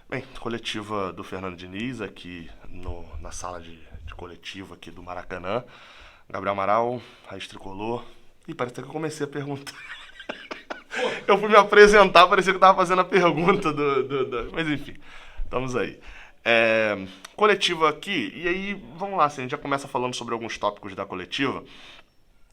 Bem, coletiva do Fernando Diniz aqui na sala de coletiva aqui do Maracanã. Gabriel Amaral, Raiz Tricolor. Ih, parece que eu comecei a pergunta. Eu fui me apresentar, parecia que eu tava fazendo a pergunta Mas enfim, estamos aí. Coletiva aqui, e aí, vamos lá, assim, a gente já começa falando sobre alguns tópicos da coletiva,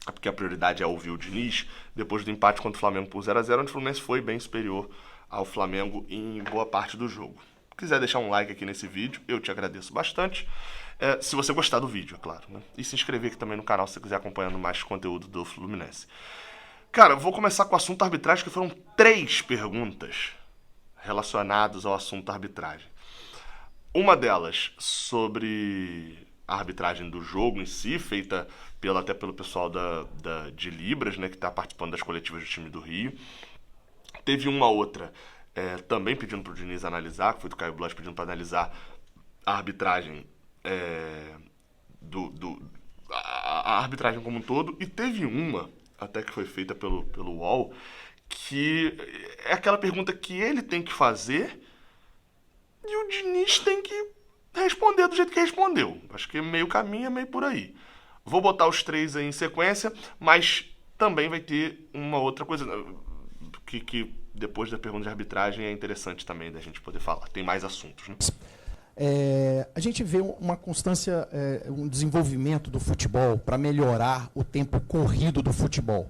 porque a prioridade é ouvir o Diniz, depois do empate contra o Flamengo por 0 a 0, onde o Fluminense foi bem superior ao Flamengo em boa parte do jogo. Se quiser deixar um like aqui nesse vídeo, eu te agradeço bastante. Se você gostar do vídeo, é claro, né? E se inscrever aqui também no canal se você quiser acompanhando mais conteúdo do Fluminense. Cara, eu vou começar com o assunto arbitragem, que foram 3 perguntas relacionadas ao assunto arbitragem. Uma delas sobre a arbitragem do jogo em si, feita até pelo pessoal de Libras, né, que está participando das coletivas do time do Rio. Teve uma outra também pedindo para o Diniz analisar, que foi do Caio Bloch pedindo para analisar a arbitragem a arbitragem como um todo. E teve uma, até que foi feita pelo UOL, que é aquela pergunta que ele tem que fazer e o Diniz tem que responder do jeito que respondeu. Acho que meio caminho é meio por aí. Vou botar os 3 aí em sequência, mas também vai ter uma outra coisa que depois da pergunta de arbitragem é interessante também da gente poder falar. Tem mais assuntos, né? A gente vê uma constância, um desenvolvimento do futebol para melhorar o tempo corrido do futebol.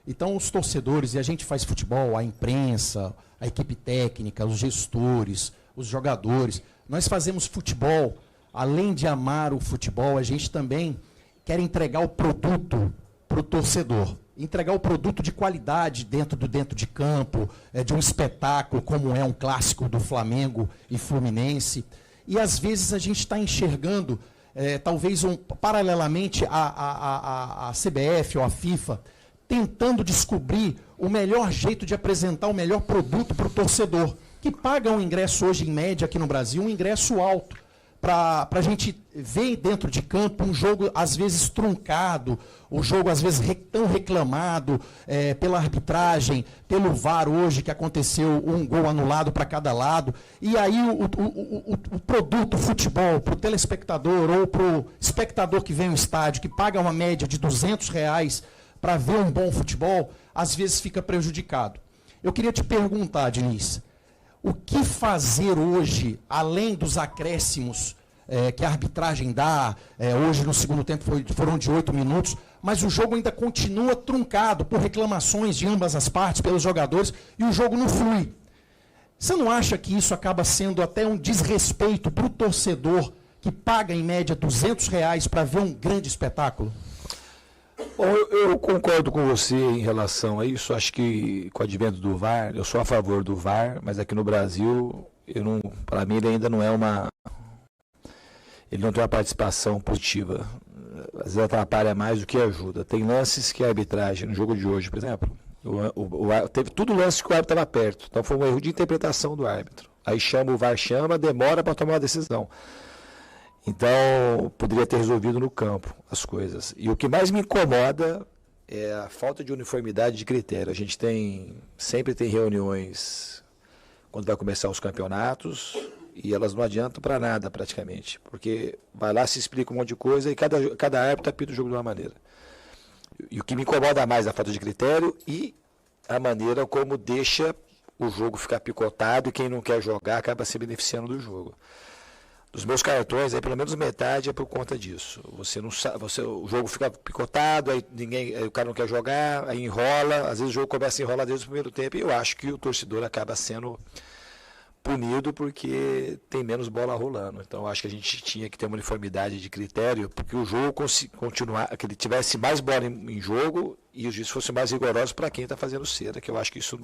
Então, os torcedores, e a gente faz futebol, a imprensa, a equipe técnica, os gestores, os jogadores, nós fazemos futebol, além de amar o futebol, a gente também quer entregar o produto para o torcedor. Entregar o produto de qualidade dentro de campo, de um espetáculo, como é um clássico do Flamengo e Fluminense. E, às vezes, a gente está enxergando, talvez paralelamente à CBF ou à FIFA, tentando descobrir o melhor jeito de apresentar o melhor produto para o torcedor, que paga um ingresso hoje, em média, aqui no Brasil, um ingresso alto, para a gente ver dentro de campo um jogo, às vezes, truncado, o jogo, às vezes, tão reclamado pela arbitragem, pelo VAR hoje, que aconteceu um gol anulado para cada lado. E aí o produto, o futebol, para o telespectador ou para o espectador que vem ao estádio, que paga uma média de R$ 200 para ver um bom futebol, às vezes fica prejudicado. Eu queria te perguntar, Diniz, o que fazer hoje, além dos acréscimos que a arbitragem dá, hoje no segundo tempo foram de 8 minutos, mas o jogo ainda continua truncado por reclamações de ambas as partes, pelos jogadores, e o jogo não flui. Você não acha que isso acaba sendo até um desrespeito para o torcedor que paga em média R$ 200 para ver um grande espetáculo? Bom, eu concordo com você em relação a isso. Acho que com o advento do VAR, eu sou a favor do VAR, mas aqui no Brasil, para mim ele ainda não é ele não tem uma participação positiva. Às vezes atrapalha mais do que ajuda. Tem lances que a arbitragem, no jogo de hoje, por exemplo, teve tudo lance que o árbitro estava perto. Então foi um erro de interpretação do árbitro. Aí o VAR chama, demora para tomar uma decisão. Então, poderia ter resolvido no campo as coisas. E o que mais me incomoda é a falta de uniformidade de critério. A gente sempre tem reuniões quando vai começar os campeonatos e elas não adiantam para nada praticamente. Porque vai lá, se explica um monte de coisa e cada árbitro apita o jogo de uma maneira. E o que me incomoda mais é a falta de critério e a maneira como deixa o jogo ficar picotado e quem não quer jogar acaba se beneficiando do jogo. Dos meus cartões, pelo menos metade é por conta disso. Você não sabe, o jogo fica picotado, aí o cara não quer jogar, aí enrola, às vezes o jogo começa a enrolar desde o primeiro tempo e eu acho que o torcedor acaba sendo punido porque tem menos bola rolando. Então eu acho que a gente tinha que ter uma uniformidade de critério, porque o jogo que ele tivesse mais bola em jogo e os juízes fossem mais rigorosos para quem está fazendo cera, que eu acho que isso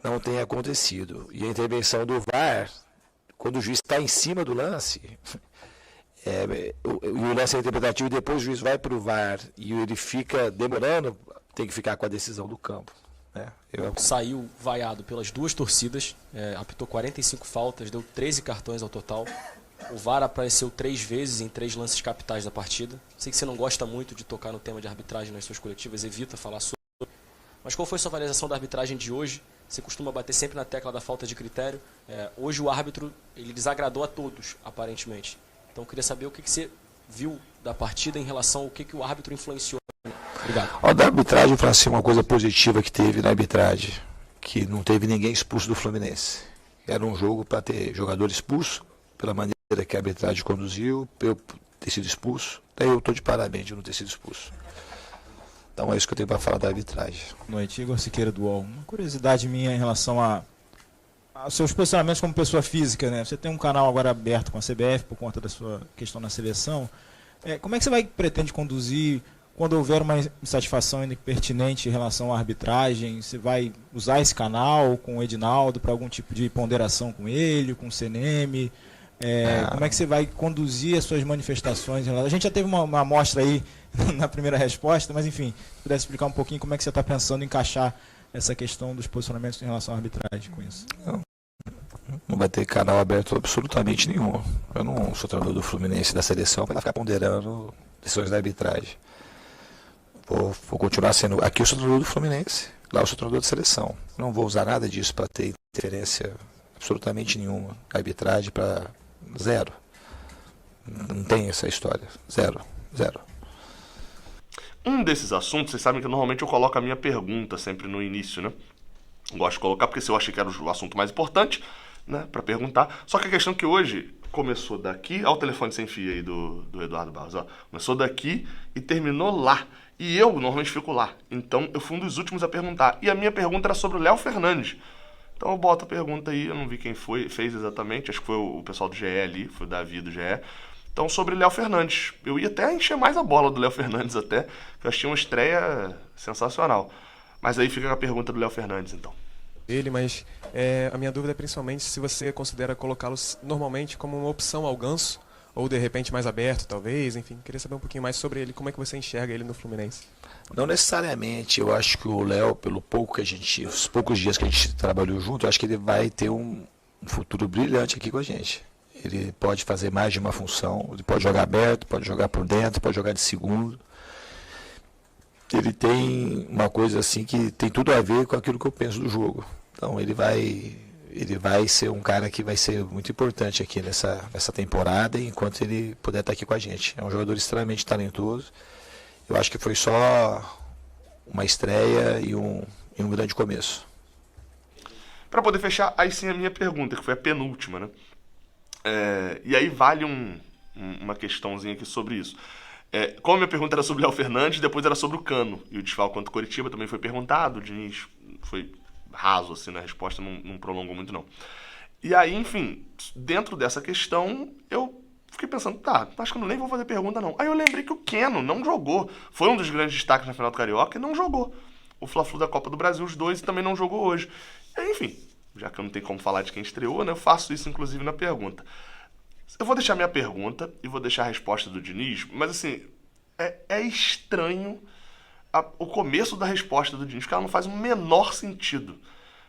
não tem acontecido. E a intervenção do VAR, quando o juiz está em cima do lance, o lance é interpretativo e depois o juiz vai para o VAR e ele fica demorando, tem que ficar com a decisão do campo. Saiu vaiado pelas 2 torcidas, apitou 45 faltas, deu 13 cartões ao total. O VAR apareceu 3 vezes em 3 lances capitais da partida. Sei que você não gosta muito de tocar no tema de arbitragem nas suas coletivas, evita falar sobre. Mas qual foi a sua avaliação da arbitragem de hoje? Você costuma bater sempre na tecla da falta de critério. Hoje o árbitro ele desagradou a todos, aparentemente. Então eu queria saber o que você viu da partida em relação ao que o árbitro influenciou. Obrigado. Da arbitragem, foi assim, uma coisa positiva que teve na arbitragem, que não teve ninguém expulso do Fluminense. Era um jogo para ter jogador expulso, pela maneira que a arbitragem conduziu, eu ter sido expulso. Daí eu estou de parabéns de não ter sido expulso. Então é isso que eu tenho para falar da arbitragem. Boa noite, Igor Siqueira do UOL. Uma curiosidade minha em relação aos seus posicionamentos como pessoa física, né? Você tem um canal agora aberto com a CBF por conta da sua questão na seleção. Como é que você pretende conduzir quando houver uma insatisfação pertinente em relação à arbitragem? Você vai usar esse canal com o Edinaldo para algum tipo de ponderação com ele, com o CNM? Como é que você vai conduzir as suas manifestações? A gente já teve uma amostra aí na primeira resposta, mas enfim, se pudesse explicar um pouquinho como é que você está pensando em encaixar essa questão dos posicionamentos em relação à arbitragem com isso. Não vai ter canal aberto absolutamente nenhum. Eu não sou treinador do Fluminense, da seleção, para ficar ponderando decisões da arbitragem. Vou continuar sendo... Aqui eu sou treinador do Fluminense, lá eu sou treinador da seleção. Não vou usar nada disso para ter interferência absolutamente nenhuma. Arbitragem para zero. Não tem essa história. Zero. Um desses assuntos, vocês sabem que normalmente eu coloco a minha pergunta sempre no início, né? Gosto de colocar porque se eu achei que era o assunto mais importante, né, para perguntar. Só que a questão é que hoje começou daqui, olha o telefone sem fio aí do Eduardo Barros, ó. Começou daqui e terminou lá. E eu normalmente fico lá. Então eu fui um dos últimos a perguntar. E a minha pergunta era sobre o Léo Fernandes. Então eu boto a pergunta aí, eu não vi quem fez exatamente, acho que foi o pessoal do GE ali, foi o Davi do GE. Então, sobre Léo Fernandes. Eu ia até encher mais a bola do Léo Fernandes até, que eu achei uma estreia sensacional. Mas aí fica a pergunta do Léo Fernandes, então. Mas a minha dúvida é principalmente se você considera colocá-lo normalmente como uma opção ao Ganso, ou de repente mais aberto, talvez, enfim. Queria saber um pouquinho mais sobre ele, como é que você enxerga ele no Fluminense. Não necessariamente, eu acho que o Léo, os poucos dias que a gente trabalhou junto, eu acho que ele vai ter um futuro brilhante aqui com a gente. Ele pode fazer mais de uma função, ele pode jogar aberto, pode jogar por dentro, pode jogar de segundo. Ele tem uma coisa assim que tem tudo a ver com aquilo que eu penso do jogo. Então ele vai ser um cara que vai ser muito importante aqui nessa temporada, enquanto ele puder estar aqui com a gente. É um jogador extremamente talentoso. Eu acho que foi só uma estreia e um grande começo. Para poder fechar, aí sim a minha pergunta, que foi a penúltima, né? E aí vale uma questãozinha aqui sobre isso. Como a minha pergunta era sobre o Léo Fernandes, depois era sobre o Cano. E o desfalque contra o Coritiba também foi perguntado, o Diniz foi raso assim na resposta, não prolongou muito não. E aí, enfim, dentro dessa questão, eu fiquei pensando, acho que eu nem vou fazer pergunta não. Aí eu lembrei que o Keno não jogou. Foi um dos grandes destaques na final do Carioca e não jogou. O Fla-Flu da Copa do Brasil, os dois, também não jogou hoje. E aí, enfim, já que eu não tenho como falar de quem estreou, né, eu faço isso inclusive na pergunta. Eu vou deixar minha pergunta e vou deixar a resposta do Diniz, mas assim, é estranho o começo da resposta do Diniz, porque ela não faz o menor sentido.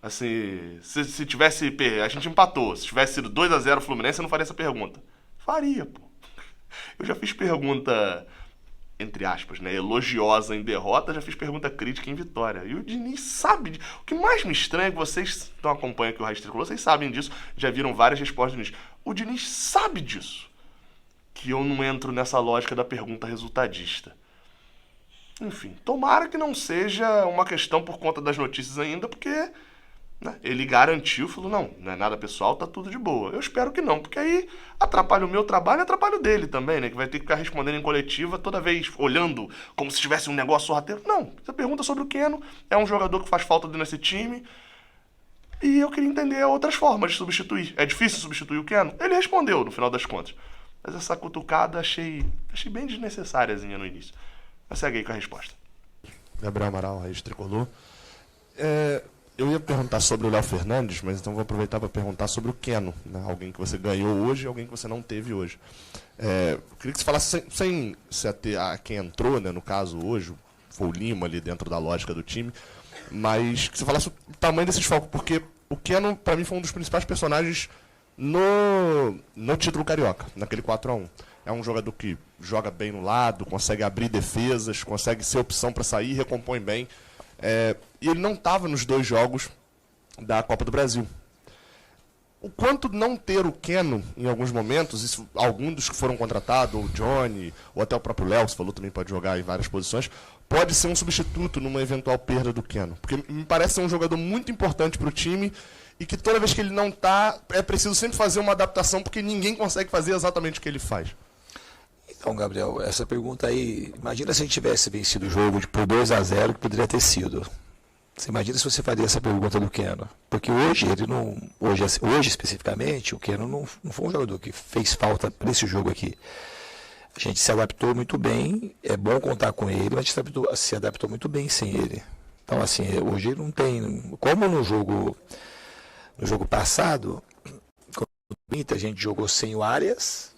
Assim, se tivesse... A gente empatou. Se tivesse sido 2-0 o Fluminense, eu não faria essa pergunta. Faria, pô. Eu já fiz pergunta, entre aspas, né, elogiosa em derrota, já fiz pergunta crítica em vitória. E o Diniz sabe. O que mais me estranha é que vocês não acompanham aqui o Raiz Tricolor, vocês sabem disso, já viram várias respostas do Diniz. O Diniz sabe disso. Que eu não entro nessa lógica da pergunta resultadista. Enfim, tomara que não seja uma questão por conta das notícias ainda, porque, né, ele garantiu, falou, não é nada pessoal, tá tudo de boa. Eu espero que não, porque aí atrapalha o meu trabalho e atrapalha o dele também, né? Que vai ter que ficar respondendo em coletiva toda vez, olhando como se tivesse um negócio sorrateiro. Não, você pergunta sobre o Keno, é um jogador que faz falta nesse time, e eu queria entender outras formas de substituir. É difícil substituir o Keno? Ele respondeu, no final das contas. Mas essa cutucada achei bem desnecessáriazinha no início. Mas segue aí com a resposta. Gabriel Amaral, Raiz Tricolor. Eu ia perguntar sobre o Léo Fernandes, mas então vou aproveitar para perguntar sobre o Keno, né? Alguém que você ganhou hoje e alguém que você não teve hoje. Eu queria que você falasse, sem se ater a quem entrou, né, no caso hoje, foi o Lima ali dentro da lógica do time, mas que você falasse o tamanho desse desfalque, porque o Keno, para mim, foi um dos principais personagens no título carioca, naquele 4-1. É um jogador que joga bem no lado, consegue abrir defesas, consegue ser opção para sair, recompõe bem. E ele não estava nos 2 jogos da Copa do Brasil. O quanto não ter o Keno em alguns momentos, alguns dos que foram contratados, ou o Johnny, ou até o próprio Léo, você falou também pode jogar em várias posições, pode ser um substituto numa eventual perda do Keno. Porque me parece ser um jogador muito importante para o time e que toda vez que ele não está, é preciso sempre fazer uma adaptação porque ninguém consegue fazer exatamente o que ele faz. Então, Gabriel, essa pergunta aí, imagina se a gente tivesse vencido o jogo por 2-0, que poderia ter sido. Você imagina se você faria essa pergunta do Keno? Porque hoje, ele não, hoje especificamente, o Keno não foi um jogador que fez falta para esse jogo aqui. A gente se adaptou muito bem, é bom contar com ele, mas a gente se adaptou muito bem sem ele. Então, assim, hoje não tem... Como no jogo passado, contra o Inter, a gente jogou sem o Arias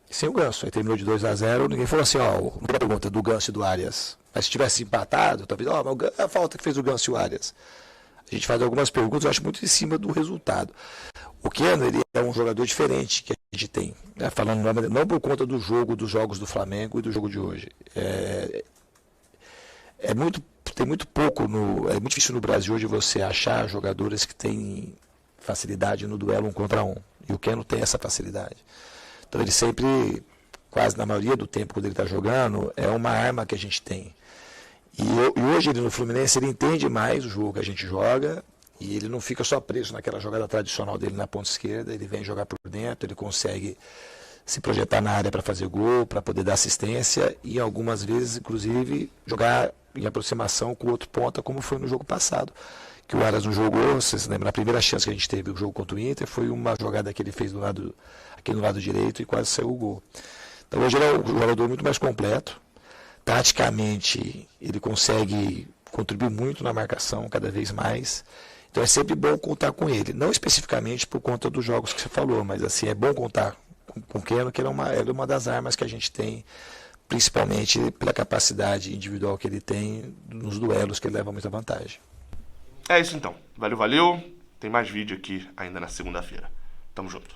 e sem o Ganso. Aí terminou de 2-0, ninguém falou assim, não é pergunta do Ganso e do Arias. Mas se tivesse empatado, talvez, mas a falta que fez o Ganso e o Arias. A gente faz algumas perguntas, eu acho muito em cima do resultado. O Keno, ele é um jogador diferente que a gente tem, né? Falando não por conta dos jogos do Flamengo e do jogo de hoje. Tem muito pouco, é muito difícil no Brasil hoje você achar jogadores que têm facilidade no duelo 1 contra 1. E o Keno tem essa facilidade. Então ele sempre, quase na maioria do tempo quando ele está jogando, é uma arma que a gente tem. E hoje ele no Fluminense ele entende mais o jogo que a gente joga e ele não fica só preso naquela jogada tradicional dele na ponta esquerda, ele vem jogar por dentro, ele consegue se projetar na área para fazer gol, para poder dar assistência e algumas vezes, inclusive, jogar em aproximação com o outro ponta, como foi no jogo passado. Que o Arias não jogou, você se lembra, a primeira chance que a gente teve no jogo contra o Inter foi uma jogada que ele fez aqui no lado direito e quase saiu o gol. Então hoje ele é um jogador muito mais completo. Taticamente, ele consegue contribuir muito na marcação, cada vez mais. Então é sempre bom contar com ele. Não especificamente por conta dos jogos que você falou, mas assim, é bom contar com o Keno, que ele é uma das armas que a gente tem, principalmente pela capacidade individual que ele tem nos duelos, que ele leva muita vantagem. É isso então. Valeu. Tem mais vídeo aqui ainda na segunda-feira. Tamo junto.